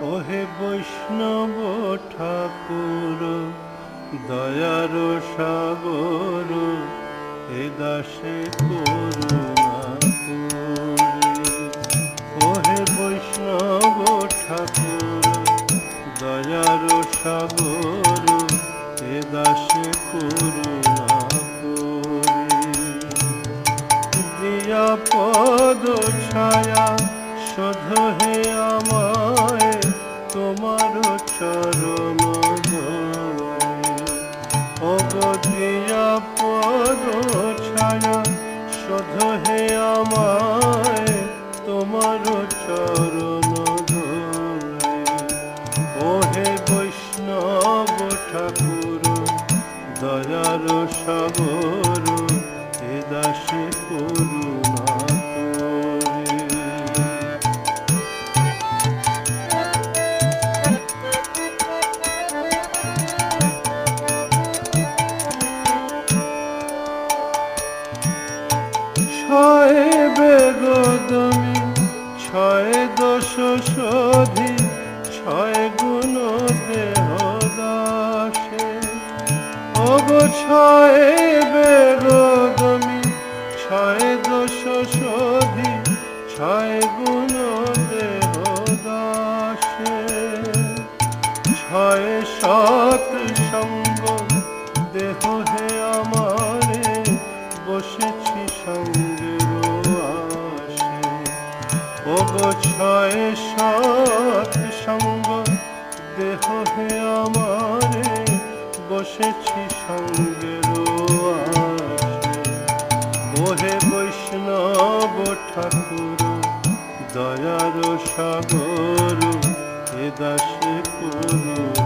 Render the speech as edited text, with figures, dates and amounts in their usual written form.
ওহে বৈষ্ণব ঠাকুর দয়ার সাগর, এ দাসে করুণা করে। ওহে বৈষ্ণব ঠাকুর দয়ার সাগর, এ দাসে করুণা করে। দিয়া পদ ছায়া শোধ হে আমায় তোমার চরণ ধরে। ওগো দিয়া পদ ছায়া শোধ হে আমায় তোমার চরণ ধরে। ওহে বৈষ্ণব ঠাকুর দয়ার সাগর, এ দাসে করুণা করে। ছয় বেগদমি ছয় দোষ শোধি, ছয় গুণ দেহ দাসে। ওগো ছয় বেগদমি ছয় দোষ শোধি, ছয় গুণ দেহ দাসে। ছয় সৎ সঙ্গ দেহ হে আমারে, বসেছি সঙ্গের আসে। ওগো ছয় সৎ সঙ্গ দেহ হে আমারে, বসেছি সঙ্গের আসে। ওহে বৈষ্ণব ঠাকুর দয়ার সাগর, এ দাসে করুণা